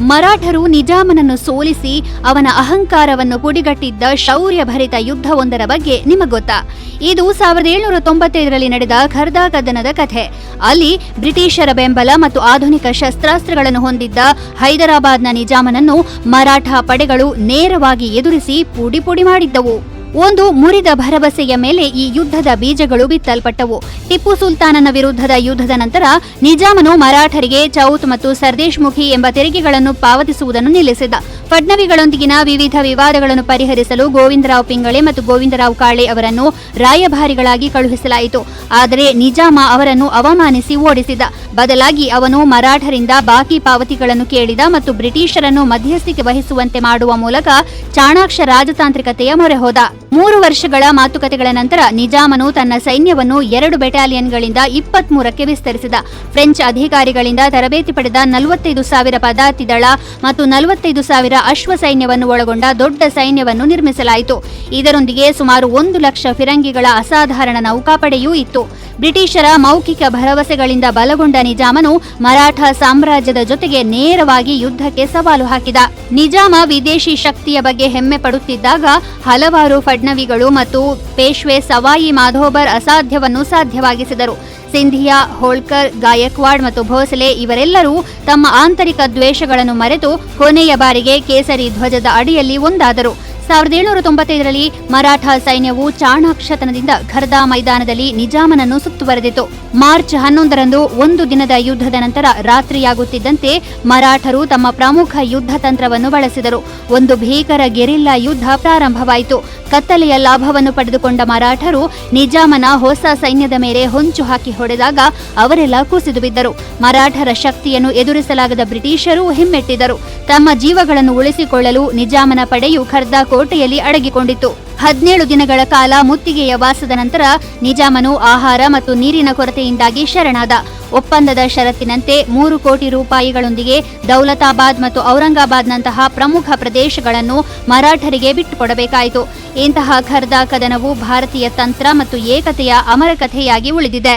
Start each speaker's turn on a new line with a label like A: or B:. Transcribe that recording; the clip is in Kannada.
A: ಮರಾಠರು ನಿಜಾಮನನ್ನು ಸೋಲಿಸಿ ಅವನ ಅಹಂಕಾರವನ್ನು ಪುಡಿಗಟ್ಟಿದ್ದ ಶೌರ್ಯಭರಿತ ಯುದ್ಧವೊಂದರ ಬಗ್ಗೆ ನಿಮಗೊತ್ತಾ? ಇದು 1795ರಲ್ಲಿ ನಡೆದ ಖರ್ದಾ ಕದನದ ಕಥೆ. ಅಲ್ಲಿ ಬ್ರಿಟಿಷರ ಬೆಂಬಲ ಮತ್ತು ಆಧುನಿಕ ಶಸ್ತ್ರಾಸ್ತ್ರಗಳನ್ನು ಹೊಂದಿದ್ದ ಹೈದರಾಬಾದ್ನ ನಿಜಾಮನನ್ನು ಮರಾಠ ಪಡೆಗಳು ನೇರವಾಗಿ ಎದುರಿಸಿ ಪುಡಿ ಪುಡಿ ಮಾಡಿದ್ದವು. ಒಂದು ಮುರಿದ ಭರವಸೆಯ ಮೇಲೆ ಈ ಯುದ್ಧದ ಬೀಜಗಳು ಬಿತ್ತಲ್ಪಟ್ಟವು. ಟಿಪ್ಪು ಸುಲ್ತಾನನ ವಿರುದ್ಧದ ಯುದ್ಧದ ನಂತರ ನಿಜಾಮನು ಮರಾಠರಿಗೆ ಚೌತ್ ಮತ್ತು ಸರ್ದೇಶ್ಮುಖಿ ಎಂಬ ತೆರಿಗೆಗಳನ್ನು ಪಾವತಿಸುವುದನ್ನು ನಿಲ್ಲಿಸಿದ. ಫಡ್ನವಿಗಳೊಂದಿಗಿನ ವಿವಿಧ ವಿವಾದಗಳನ್ನು ಪರಿಹರಿಸಲು ಗೋವಿಂದರಾವ್ ಪಿಂಗಳೆ ಮತ್ತು ಗೋವಿಂದರಾವ್ ಕಾಳೆ ಅವರನ್ನು ರಾಯಭಾರಿಗಳಾಗಿ ಕಳುಹಿಸಲಾಯಿತು. ಆದರೆ ನಿಜಾಮ ಅವರನ್ನು ಅವಮಾನಿಸಿ ಓಡಿಸಿದ. ಬದಲಾಗಿ ಅವನು ಮರಾಠರಿಂದ ಬಾಕಿ ಪಾವತಿಗಳನ್ನು ಕೇಳಿದ ಮತ್ತು ಬ್ರಿಟಿಷರನ್ನು ಮಧ್ಯಸ್ಥಿಕೆ ವಹಿಸುವಂತೆ ಮಾಡುವ ಮೂಲಕ ಚಾಣಾಕ್ಷ ರಾಜತಾಂತ್ರಿಕತೆಯ ಮೊರೆ ಹೋದ. 3 ವರ್ಷಗಳ ಮಾತುಕತೆಗಳ ನಂತರ ನಿಜಾಮನು ತನ್ನ ಸೈನ್ಯವನ್ನು 2 ಬೆಟಾಲಿಯನ್ಗಳಿಂದ 23ಕ್ಕೆ ವಿಸ್ತರಿಸಿದ. ಫ್ರೆಂಚ್ ಅಧಿಕಾರಿಗಳಿಂದ ತರಬೇತಿ ಪಡೆದ 45,000 ಪದಾತಿ ದಳ ಮತ್ತು 45,000 ಅಶ್ವ ಸೈನ್ಯವನ್ನು ಒಳಗೊಂಡ ದೊಡ್ಡ ಸೈನ್ಯವನ್ನು ನಿರ್ಮಿಸಲಾಯಿತು. ಇದರೊಂದಿಗೆ ಸುಮಾರು 1 ಲಕ್ಷ ಫಿರಂಗಿಗಳ ಅಸಾಧಾರಣ ನೌಕಾಪಡೆಯೂ ಇತ್ತು. ಬ್ರಿಟಿಷರ ಮೌಖಿಕ ಭರವಸೆಗಳಿಂದ ಬಲಗೊಂಡ ನಿಜಾಮನು ಮರಾಠ ಸಾಮ್ರಾಜ್ಯದ ಜೊತೆಗೆ ನೇರವಾಗಿ ಯುದ್ಧಕ್ಕೆ ಸವಾಲು ಹಾಕಿದ. ನಿಜಾಮ ವಿದೇಶಿ ಶಕ್ತಿಯ ಬಗ್ಗೆ ಹೆಮ್ಮೆ ಪಡುತ್ತಿದ್ದಾಗ ಹಲವಾರು ಫಡ್ನವಿಗಳು ಮತ್ತು ಪೇಶ್ವೆ ಸವಾಯಿ ಮಾಧೋಬರ್ ಅಸಾಧ್ಯವನ್ನು ಸಾಧ್ಯವಾಗಿಸಿದರು. ಸಿಂಧಿಯಾ, ಹೋಳ್ಕರ್, ಗಾಯಕ್ವಾಡ್ ಮತ್ತು ಭೋಸಲೆ ಇವರೆಲ್ಲರೂ ತಮ್ಮ ಆಂತರಿಕ ದ್ವೇಷಗಳನ್ನು ಮರೆತು ಕೊನೆಯ ಬಾರಿಗೆ ಕೇಸರಿ ಧ್ವಜದ ಅಡಿಯಲ್ಲಿ ಒಂದಾದರು. 1795ರಲ್ಲಿ ಮರಾಠ ಸೈನ್ಯವು ಚಾಣಾಕ್ಷತನದಿಂದ ಖರ್ದಾ ಮೈದಾನದಲ್ಲಿ ನಿಜಾಮನನ್ನು ಸುತ್ತುವರೆದಿತು. ಮಾರ್ಚ್ 11ರಂದು 1 ದಿನದ ಯುದ್ಧದ ನಂತರ ರಾತ್ರಿಯಾಗುತ್ತಿದ್ದಂತೆ ಮರಾಠರು ತಮ್ಮ ಪ್ರಮುಖ ಯುದ್ಧ ತಂತ್ರವನ್ನು ಬಳಸಿದರು. ಒಂದು ಭೀಕರ ಗೆರಿಲ್ಲಾ ಯುದ್ಧ ಪ್ರಾರಂಭವಾಯಿತು. ಕತ್ತಲೆಯ ಲಾಭವನ್ನು ಪಡೆದುಕೊಂಡ ಮರಾಠರು ನಿಜಾಮನ ಹೊಸ ಸೈನ್ಯದ ಮೇಲೆ ಹೊಂಚು ಹಾಕಿ ಹೊಡೆದಾಗ ಅವರೆಲ್ಲ ಕುಸಿದು ಬಿದ್ದರು. ಮರಾಠರ ಶಕ್ತಿಯನ್ನು ಎದುರಿಸಲಾಗದ ಬ್ರಿಟಿಷರು ಹಿಮ್ಮೆಟ್ಟಿದರು. ತಮ್ಮ ಜೀವಗಳನ್ನು ಉಳಿಸಿಕೊಳ್ಳಲು ನಿಜಾಮನ ಪಡೆಯು ಖರ್ದಾ ಕೋಟೆಯಲ್ಲಿ ಅಡಗಿಕೊಂಡಿತ್ತು. 17 ದಿನಗಳ ಕಾಲ ಮುತ್ತಿಗೆಯ ವಾಸದ ನಂತರ ನಿಜಾಮನು ಆಹಾರ ಮತ್ತು ನೀರಿನ ಕೊರತೆಯಿಂದಾಗಿ ಶರಣಾದ. ಒಪ್ಪಂದದ ಷರತ್ತಿನಂತೆ 3 ಕೋಟಿ ರೂಪಾಯಿಗಳೊಂದಿಗೆ ದೌಲತಾಬಾದ್ ಮತ್ತು ಔರಂಗಾಬಾದ್ನಂತಹ ಪ್ರಮುಖ ಪ್ರದೇಶಗಳನ್ನು ಮರಾಠರಿಗೆ ಬಿಟ್ಟುಕೊಡಬೇಕಾಯಿತು. ಇಂತಹ ಖರ್ದಾ ಕದನವು ಭಾರತೀಯ ತಂತ್ರ ಮತ್ತು ಏಕತೆಯ ಅಮರ ಕಥೆಯಾಗಿ ಉಳಿದಿದೆ.